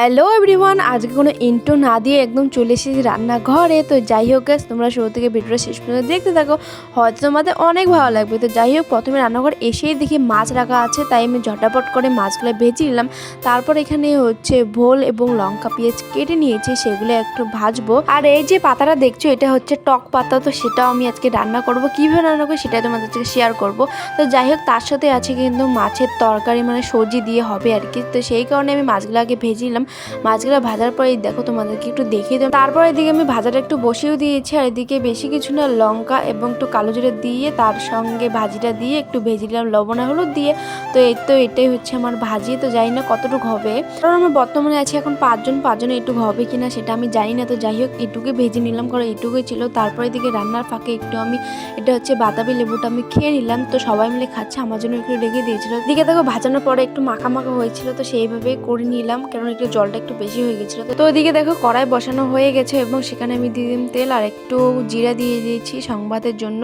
Hello everyone, আজকে কোনো intro না দিয়ে একদম চলে এসেছি রান্নাঘরে। তো যাই হোক গাইস, তোমরা শুরু থেকে ভিডিওটা শেষ পর্যন্ত দেখতে থাকো, হয়তো তোমাদের অনেক ভালো লাগবে। তো যাই হোক, প্রথমে রান্নাঘর এসেই দেখি মাছ রাখা আছে, তাই আমি ঝটাপট করে মাছগুলো ভেজে নিলাম। তারপর এখানে হচ্ছে ভোল এবং লঙ্কা পেঁয়াজ কেটে নিয়েছি, সেগুলো একটু ভাজবো। আর এই যে পাতাটা দেখছো, এটা হচ্ছে টক পাতা। তো সেটাও আমি আজকে রান্না করব, কীভাবে রান্না করি সেটাই তোমাদের সাথে শেয়ার করব। তো যাই হোক, তার সাথে আছে কিন্তু মাছের তরকারি, মানে সবজি দিয়ে হবে আর কি। তো সেই কারণে আমি মাছগুলো আগে ভেজে নিলাম। মাছগুলো ভাজার পরে দেখো তোমাদেরকে একটু দেখিয়ে দেবো। তারপর এদিকে আমি ভাজাটা একটু বসিয়েও দিয়েছি, আর এদিকে বেশি কিছু না, লঙ্কা এবং একটু কালো জিরে দিয়ে তার সঙ্গে ভাজিটা দিয়ে একটু ভেজে দিলাম লবণ আর হলুদ দিয়ে। তো এটাই হচ্ছে আমার ভাজি। তো জানি না কতটুকু হবে, কারণ আমার বর্তমানে আছে এখন পাঁচজন এটুকু হবে কিনা সেটা আমি জানি না। তো যাই হোক, এটুকুই ভেজে নিলাম, কারণ এটুকুই ছিল। তারপরে এদিকে রান্নার ফাঁকে একটু আমি এটা হচ্ছে বাতাবি লেবুটা আমি খেয়ে নিলাম। তো সবাই মিলে খাচ্ছে, আমার জন্য একটু রেখে দিয়েছিল। এদিকে দেখো ভাজানোর পরে একটু মাখা মাখা হয়েছিল, তো সেইভাবে করে নিলাম, কারণ একটু জলটা একটু বেশি হয়ে গেছিলো। তো ওইদিকে দেখো কড়াই বসানো হয়ে গেছে, এবং সেখানে আমি দিয়ে দিলাম তেল আর একটু জিরা দিয়ে দিয়েছি সংবাদের জন্য।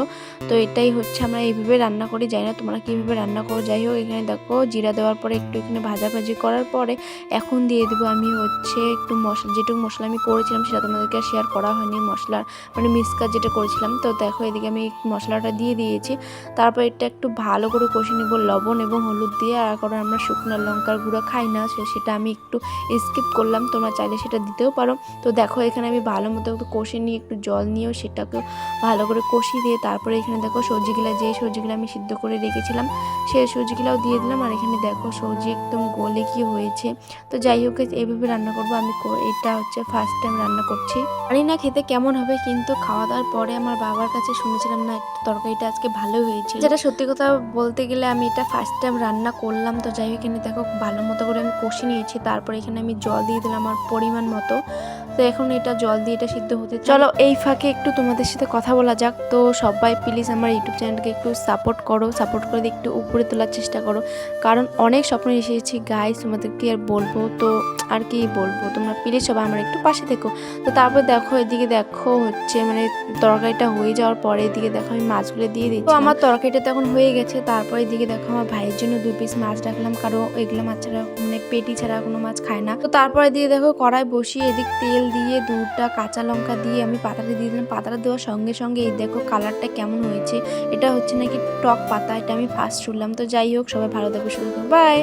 তো এটাই হচ্ছে আমরা এইভাবে রান্না করি, জানি না তোমরা কীভাবে রান্না করো। যাই হোক, এখানে দেখো জিরা দেওয়ার পরে একটু এখানে ভাজাভাজি করার পরে এখন দিয়ে দেবো আমি হচ্ছে একটু মশলা, যেটুকু মশলা আমি করেছিলাম সেটা তোমাদেরকে শেয়ার করা হয়নি, মশলা মানে মিক্সকার যেটা করেছিলাম। তো দেখো এদিকে আমি মশলাটা দিয়ে দিয়েছি। তারপর এটা একটু ভালো করে কষে নেবো লবণ এবং হলুদ দিয়ে। আর কারণ আমরা শুকনো লঙ্কার গুঁড়ো খাই না, সেটা আমি একটু স্কিপ করলাম, তোমরা চাইলে সেটা দিতেও পারো। তো দেখো এখানে আমি ভালো মতো একটু কষে নিয়ে একটু জল নিয়েও সেটাকে ভালো করে কষিয়ে দিয়ে তারপরে এখানে দেখো সবজিগুলো আমি সিদ্ধ করে রেখেছিলাম, সেই সবজিগুলোও দিয়ে দিলাম। আর এখানে দেখো সবজি একদম গলে কি হয়েছে। তো যাই হোক, এইভাবে রান্না করবো আমি। এটা হচ্ছে ফার্স্ট টাইম রান্না করছি, জানি না খেতে কেমন হবে, কিন্তু খাওয়া দাওয়ার পরে আমার বাবার কাছে শুনেছিলাম না একটু তরকারিটা আজকে ভালোই হয়েছে, যেটা সত্যি কথা বলতে গেলে আমি এটা ফার্স্ট টাইম রান্না করলাম। তো যাই হোক, এখানে দেখো ভালো মতো করে আমি কষে নিয়েছি। তারপর এখানে আমি জল দিয়ে দিলাম আমার পরিমাণ মতো। তো এখন এটা জল দিয়ে এটা সিদ্ধ হতে, চলো এই ফাঁকে একটু তোমাদের সাথে কথা বলা যাক। তো সবাই প্লিজ আমার ইউটিউব চ্যানেলকে একটু সাপোর্ট করে একটু উপরে তোলার চেষ্টা করো, কারণ অনেক স্বপ্ন এসেছি গাইস, তোমাদেরকে আর বলবো। তো আর কি বলবো, তোমরা প্লিজ সবাই আমার একটু পাশে থেকো। তো তারপর দেখো এদিকে দেখো হচ্ছে মানে তরকারিটা হয়ে যাওয়ার পরে এদিকে দেখো আমি মাছগুলো দিয়ে দিচ্ছি। তো আমার তরকারিটা তো এখন হয়ে গেছে। তারপর এদিকে দেখো আমার ভাইয়ের জন্য 2 পিস মাছ রাখলাম, কারণ এগুলো মাছ ছাড়া মানে পেটি ছাড়া কোনো মাছ খায় না। তো তারপরে দিয়ে দেখো কড়াই বসিয়ে এদিক তেল দিয়ে 2টা কাঁচা লঙ্কা দিয়ে আমি পাতাটা দিয়ে দিলাম। পাতাটা দেওয়ার সঙ্গে সঙ্গে এই দেখো কালারটা কেমন হয়েছে। এটা হচ্ছে নাকি টক পাতা, এটা আমি ফার্স্ট শুনলাম। তো যাই হোক, সবাই ভালো থাকবে, সুস্থ থাকবে, বাই।